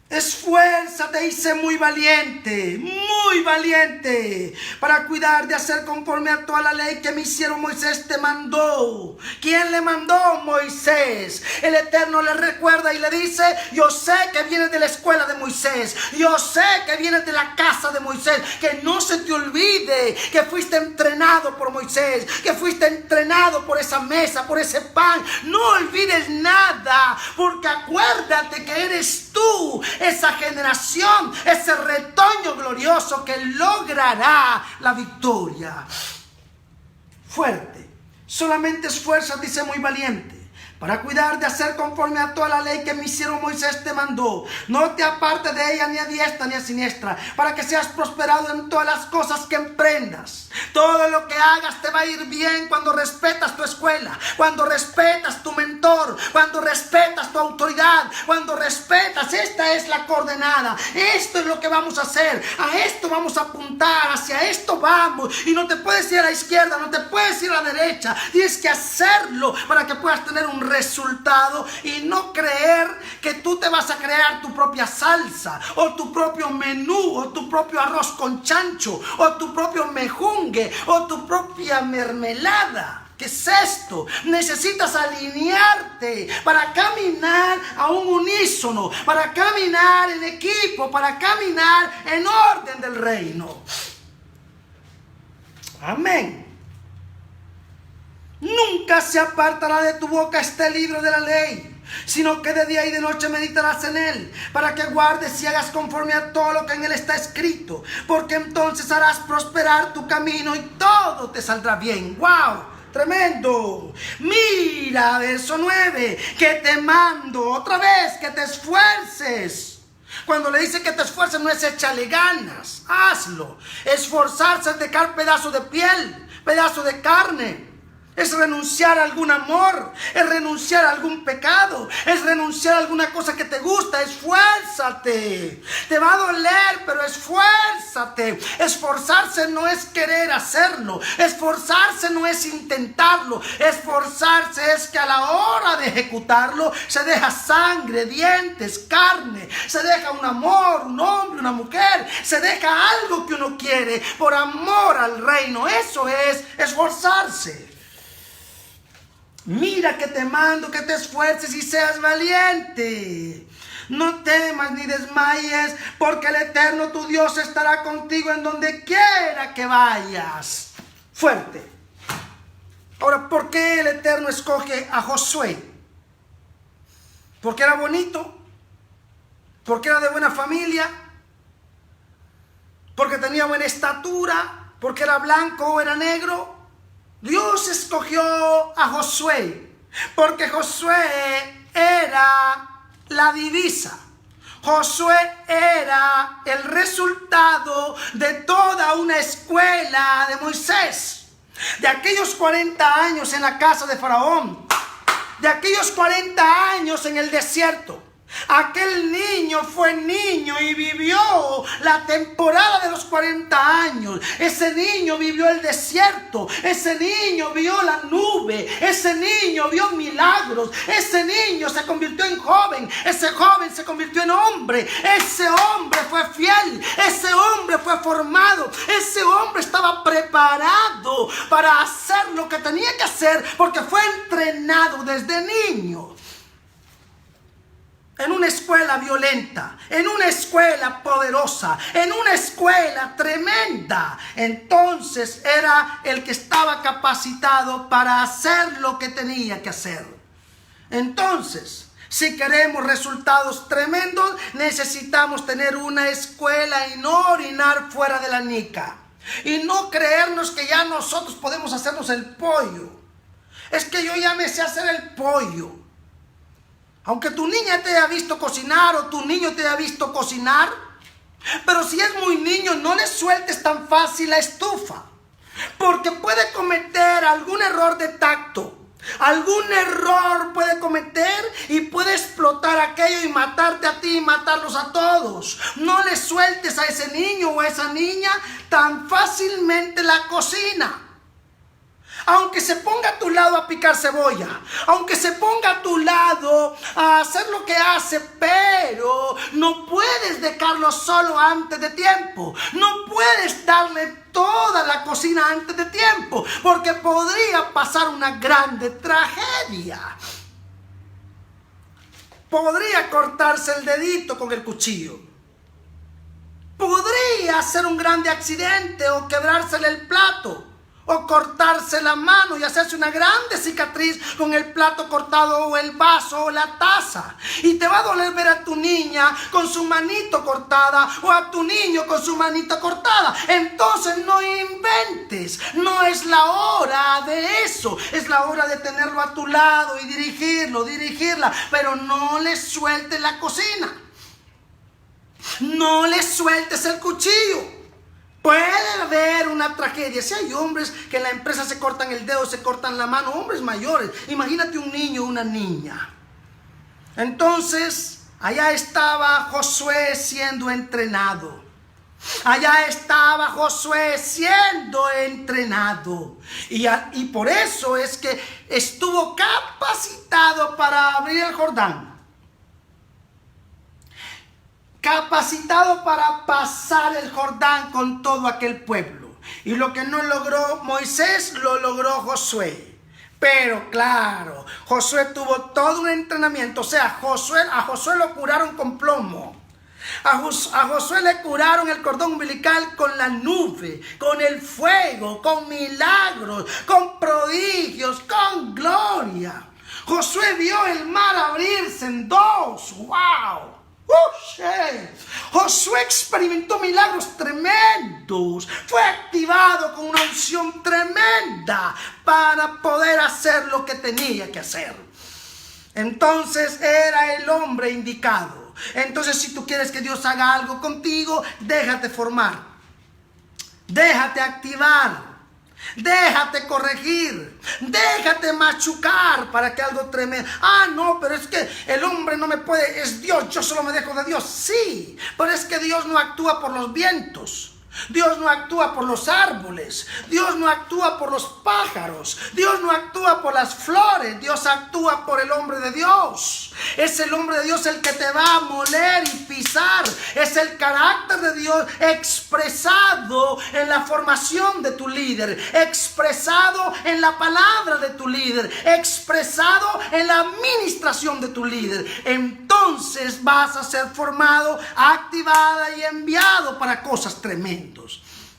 esfuérzate y sé muy valiente para cuidar de hacer conforme a toda la ley que mi siervo Moisés te mandó. ¿Quién le mandó? Moisés. El Eterno le recuerda y le dice: yo sé que vienes de la escuela de Moisés, yo sé que vienes de la casa de Moisés, que no se te olvide que fuiste entrenado por Moisés, que fuiste entrenado por esa mesa, por ese pan. No olvides nada, porque acuérdate que eres tú, esa generación, ese retoño glorioso que logrará la victoria. Fuerte. Solamente esfuérzate y sé muy valiente para cuidar de hacer conforme a toda la ley que mi siervo Moisés te mandó. No te apartes de ella ni a diestra ni a siniestra, para que seas prosperado en todas las cosas que emprendas. Todo lo que hagas te va a ir bien cuando respetas tu escuela, cuando respetas tu mentor, cuando respetas tu autoridad, cuando respetas. Esta es la coordenada, esto es lo que vamos a hacer, a esto vamos a apuntar, hacia esto vamos. Y no te puedes ir a la izquierda, no te puedes ir a la derecha, tienes que hacerlo para que puedas tener un resultado y no creer que tú te vas a crear tu propia salsa o tu propio menú o tu propio arroz con chancho o tu propio mejungue o tu propia mermelada. ¿Qué es esto? Necesitas alinearte para caminar a un unísono, para caminar en equipo, para caminar en orden del reino. Amén. Nunca se apartará de tu boca este libro de la ley, sino que de día y de noche meditarás en él, para que guardes y hagas conforme a todo lo que en él está escrito, porque entonces harás prosperar tu camino y todo te saldrá bien. ¡Wow! Tremendo. Mira, verso 9, que te mando otra vez que te esfuerces. Cuando le dice que te esfuerces, no es échale ganas, hazlo. Esforzarse es dejar pedazo de piel, pedazo de carne. Es renunciar a algún amor, es renunciar a algún pecado, es renunciar a alguna cosa que te gusta. Esfuérzate. Te va a doler, pero esfuérzate. Esforzarse no es querer hacerlo. Esforzarse no es intentarlo. Esforzarse es que a la hora de ejecutarlo se deja sangre, dientes, carne. Se deja un amor, un hombre, una mujer. Se deja algo que uno quiere por amor al reino. Eso es esforzarse. Mira que te mando que te esfuerces y seas valiente. No temas ni desmayes, porque el Eterno tu Dios estará contigo en donde quiera que vayas. Fuerte. Ahora, ¿por qué el Eterno escoge a Josué? ¿Porque era bonito? ¿Porque era de buena familia? ¿Porque tenía buena estatura? ¿Porque era blanco o era negro? Dios escogió a Josué porque Josué era la divisa. Josué era el resultado de toda una escuela de Moisés. De aquellos 40 años en la casa de Faraón. De aquellos 40 años en el desierto. Aquel niño fue niño y vivió la temporada de los 40 años. Ese niño vivió el desierto. Ese niño vio la nube. Ese niño vio milagros. Ese niño se convirtió en joven. Ese joven se convirtió en hombre. Ese hombre fue fiel. Ese hombre fue formado. Ese hombre estaba preparado para hacer lo que tenía que hacer, porque fue entrenado desde niño. En una escuela violenta, en una escuela poderosa, en una escuela tremenda. Entonces era el que estaba capacitado para hacer lo que tenía que hacer. Entonces, si queremos resultados tremendos, necesitamos tener una escuela y no orinar fuera de la nica. Y no creernos que ya nosotros podemos hacernos el pollo. Es que yo ya me sé hacer el pollo. Aunque tu niña te haya visto cocinar o tu niño te haya visto cocinar, pero si es muy niño, no le sueltes tan fácil la estufa, porque puede cometer algún error de tacto, algún error puede cometer y puede explotar aquello y matarte a ti y matarlos a todos. No le sueltes a ese niño o a esa niña tan fácilmente la cocina. Aunque se ponga a tu lado a picar cebolla, aunque se ponga a tu lado a hacer lo que hace, pero no puedes dejarlo solo antes de tiempo. No puedes darle toda la cocina antes de tiempo, porque podría pasar una grande tragedia. Podría cortarse el dedito con el cuchillo. Podría ser un grande accidente o quebrársele el plato. O cortarse la mano y hacerse una grande cicatriz con el plato cortado o el vaso o la taza. Y te va a doler ver a tu niña con su manito cortada o a tu niño con su manito cortada. Entonces no inventes. No es la hora de eso. Es la hora de tenerlo a tu lado y dirigirla. Pero no le sueltes la cocina. No le sueltes el cuchillo. Puede haber una tragedia. Si hay hombres que en la empresa se cortan el dedo, se cortan la mano, hombres mayores. Imagínate un niño o una niña. Entonces, allá estaba Josué siendo entrenado. Allá estaba Josué siendo entrenado. Y por eso es que estuvo capacitado para abrir el Jordán. Capacitado para pasar el Jordán con todo aquel pueblo. Y lo que no logró Moisés, lo logró Josué. Pero claro, Josué tuvo todo un entrenamiento. O sea, a Josué lo curaron con plomo. A Josué le curaron el cordón umbilical con la nube, con el fuego, con milagros, con prodigios, con gloria. Josué vio el mar abrirse en dos. ¡Wow! Josué experimentó milagros tremendos. Fue activado con una unción tremenda para poder hacer lo que tenía que hacer. Entonces era el hombre indicado. Entonces, si tú quieres que Dios haga algo contigo, déjate formar, déjate activar, déjate corregir, déjate machucar para que algo tremendo. No, pero es que el hombre no me puede, es Dios, yo solo me dejo de Dios. Sí, pero es que Dios no actúa por los vientos. Dios no actúa por los árboles, Dios no actúa por los pájaros, Dios no actúa por las flores, Dios actúa por el hombre de Dios. Es el hombre de Dios el que te va a moler y pisar. Es el carácter de Dios expresado en la formación de tu líder, expresado en la palabra de tu líder, expresado en la administración de tu líder. Entonces vas a ser formado, activada y enviado para cosas tremendas.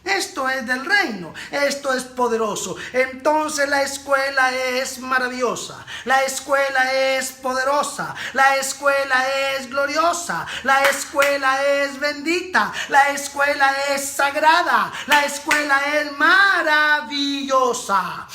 Esto es del reino, esto es poderoso. Entonces la escuela es maravillosa, la escuela es poderosa, la escuela es gloriosa, la escuela es bendita, la escuela es sagrada, la escuela es maravillosa.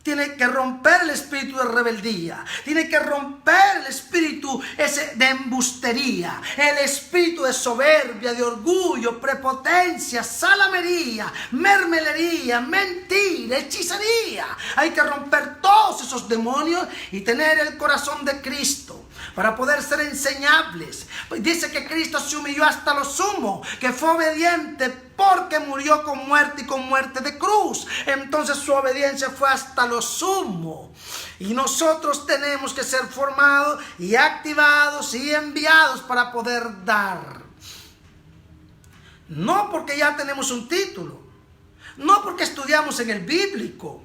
Tiene que romper el espíritu de rebeldía. Tiene que romper el espíritu ese de embustería. El espíritu de soberbia, de orgullo, prepotencia, salamería, mermelería, mentira, hechicería. Hay que romper todos esos demonios y tener el corazón de Cristo para poder ser enseñables. Dice que Cristo se humilló hasta lo sumo, que fue obediente porque murió con muerte y con muerte de cruz. Entonces su obediencia fue hasta lo sumo. Y nosotros tenemos que ser formados y activados y enviados para poder dar. No porque ya tenemos un título, no porque estudiamos en el bíblico,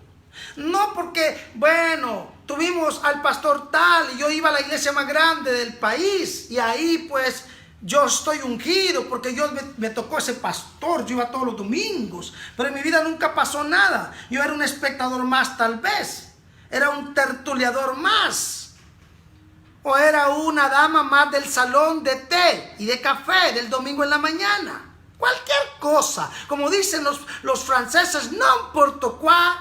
no porque, bueno, tuvimos al pastor tal y yo iba a la iglesia más grande del país y ahí pues yo estoy ungido porque me tocó ese pastor, yo iba todos los domingos, pero en mi vida nunca pasó nada. Yo era un espectador más tal vez, era un tertuliador más, o era una dama más del salón de té y de café del domingo en la mañana. Cualquier cosa, como dicen los franceses, no importa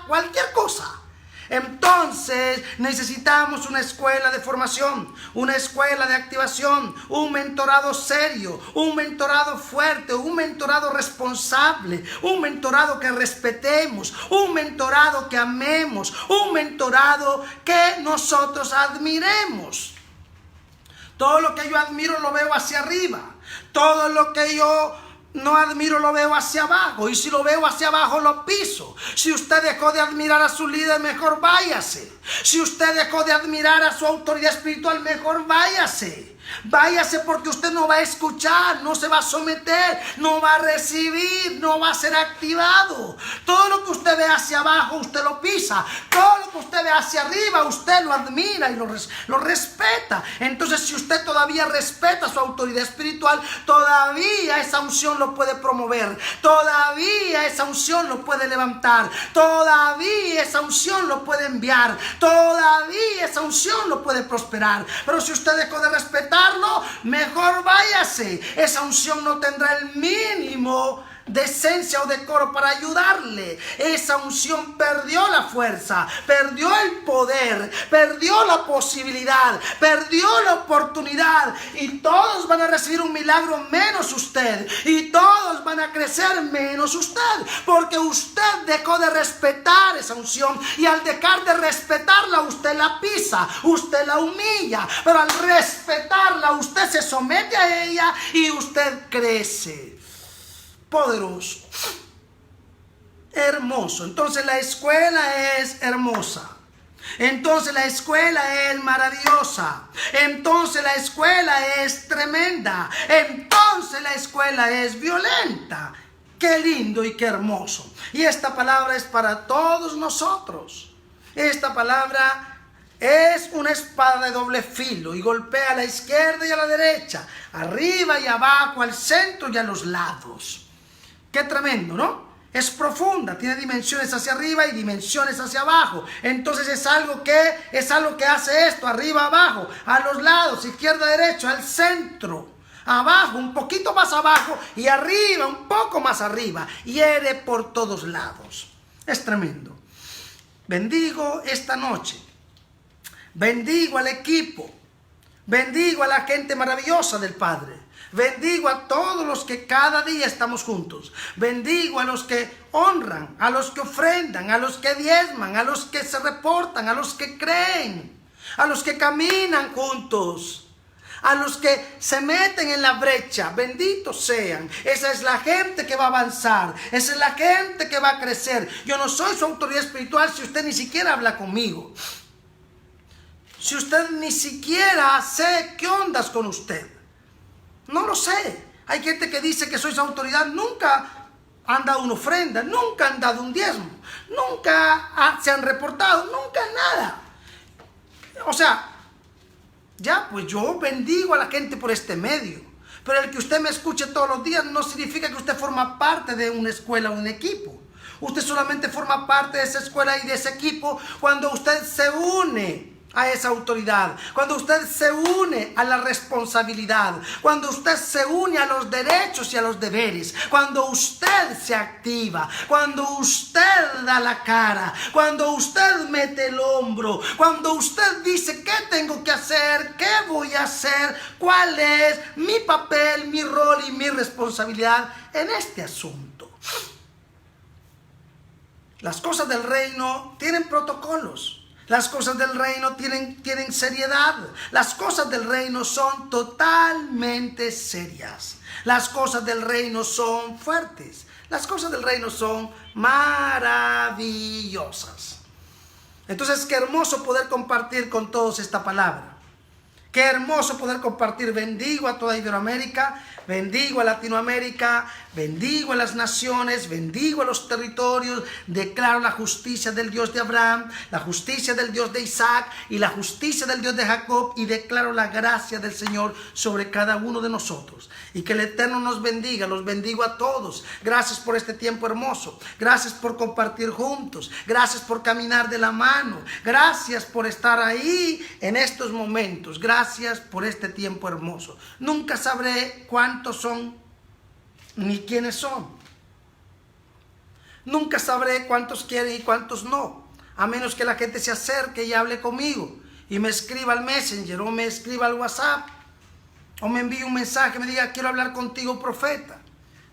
cualquier cosa. Entonces necesitamos una escuela de formación, una escuela de activación, un mentorado serio, un mentorado fuerte, un mentorado responsable, un mentorado que respetemos, un mentorado que amemos, un mentorado que nosotros admiremos. Todo lo que yo admiro lo veo hacia arriba, todo lo que yo no admiro lo veo hacia abajo, y si lo veo hacia abajo lo piso. Si usted dejó de admirar a su líder, mejor váyase. Si usted dejó de admirar a su autoridad espiritual, mejor váyase. Váyase, porque usted no va a escuchar, no se va a someter, no va a recibir, no va a ser activado. Todo lo que usted ve hacia abajo, usted lo pisa. Todo lo que usted ve hacia arriba, usted lo admira y lo respeta. Entonces, si usted todavía respeta su autoridad espiritual, todavía esa unción lo puede promover, todavía esa unción lo puede levantar, todavía esa unción lo puede enviar, todavía esa unción lo puede prosperar. Pero si usted dejó de respetar, mejor váyase. Esa unción no tendrá el mínimo de esencia o decoro para ayudarle. Esa unción perdió la fuerza, perdió el poder, perdió la posibilidad, perdió la oportunidad, y todos van a recibir un milagro menos usted, y todos van a crecer menos usted, porque usted dejó de respetar esa unción, y al dejar de respetarla usted la pisa, usted la humilla. Pero al respetarla usted se somete a ella y usted crece. Poderoso, hermoso. Entonces la escuela es hermosa, entonces la escuela es maravillosa, entonces la escuela es tremenda, entonces la escuela es violenta. Qué lindo y qué hermoso. Y esta palabra es para todos nosotros. Esta palabra Es una espada de doble filo y golpea a la izquierda y a la derecha, arriba y abajo, al centro y a los lados. Qué tremendo, ¿no? Es profunda, tiene dimensiones hacia arriba y dimensiones hacia abajo. Entonces es algo que hace esto, arriba, abajo, a los lados, izquierda, derecha, al centro, abajo, un poquito más abajo y arriba, un poco más arriba. Hiere por todos lados. Es tremendo. Bendigo esta noche. Bendigo al equipo. Bendigo a la gente maravillosa del Padre. Bendigo a todos los que cada día estamos juntos. Bendigo a los que honran, a los que ofrendan, a los que diezman, a los que se reportan, a los que creen, a los que caminan juntos, a los que se meten en la brecha. Benditos sean. Esa es la gente que va a avanzar. Esa es la gente que va a crecer. Yo no soy su autoridad espiritual si usted ni siquiera habla conmigo. Si usted ni siquiera sé qué ondas con usted. No lo sé. Hay gente que dice que soy su autoridad. Nunca han dado una ofrenda. Nunca han dado un diezmo. Nunca se han reportado. Nunca nada. O sea, ya pues yo bendigo a la gente por este medio. Pero el que usted me escuche todos los días no significa que usted forma parte de una escuela o un equipo. Usted solamente forma parte de esa escuela y de ese equipo cuando usted se une a esa autoridad, cuando usted se une a la responsabilidad, cuando usted se une a los derechos y a los deberes, cuando usted se activa, cuando usted da la cara, cuando usted mete el hombro, cuando usted dice qué tengo que hacer, qué voy a hacer, cuál es mi papel, mi rol y mi responsabilidad en este asunto. Las cosas del reino tienen protocolos. Las cosas del reino tienen seriedad. Las cosas del reino son totalmente serias. Las cosas del reino son fuertes. Las cosas del reino son maravillosas. Entonces, qué hermoso poder compartir con todos esta palabra. Qué hermoso poder compartir. Bendigo a toda Iberoamérica, bendigo a Latinoamérica, bendigo a las naciones, bendigo a los territorios. Declaro la justicia del Dios de Abraham, la justicia del Dios de Isaac y la justicia del Dios de Jacob. Y declaro la gracia del Señor sobre cada uno de nosotros. Y que el Eterno nos bendiga. Los bendigo a todos. Gracias por este tiempo hermoso. Gracias por compartir juntos. Gracias por caminar de la mano. Gracias por estar ahí en estos momentos. Gracias por este tiempo hermoso. Nunca sabré cuántos son ni quiénes son. Nunca sabré cuántos quieren y cuántos no, a menos que la gente se acerque y hable conmigo y me escriba al Messenger o me escriba al WhatsApp o me envíe un mensaje y me diga: quiero hablar contigo, profeta.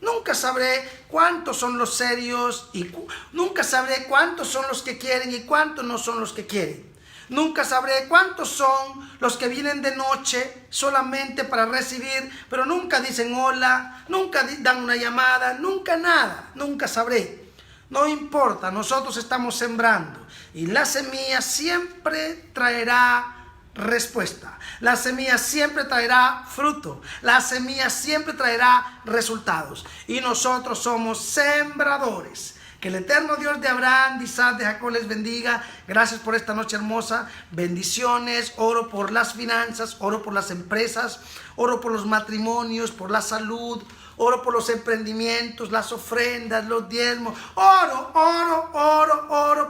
Nunca sabré cuántos son los serios y nunca sabré cuántos son los que quieren y cuántos no son los que quieren. Nunca sabré cuántos son los que vienen de noche solamente para recibir, pero nunca dicen hola, nunca dan una llamada, nunca nada, nunca sabré. No importa, nosotros estamos sembrando y la semilla siempre traerá respuesta. La semilla siempre traerá fruto. La semilla siempre traerá resultados. Y nosotros somos sembradores. Que el eterno Dios de Abraham, de Isaac, de Jacob les bendiga. Gracias por esta noche hermosa. Bendiciones. Oro por las finanzas, oro por las empresas, oro por los matrimonios, por la salud, oro por los emprendimientos, las ofrendas, los diezmos. Oro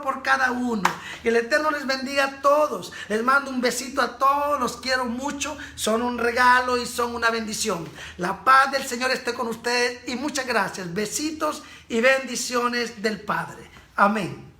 por cada uno. Que el Eterno les bendiga a todos. Les mando un besito a todos. Los quiero mucho. Son un regalo y son una bendición. La paz del Señor esté con ustedes y muchas gracias. Besitos y bendiciones del Padre. Amén.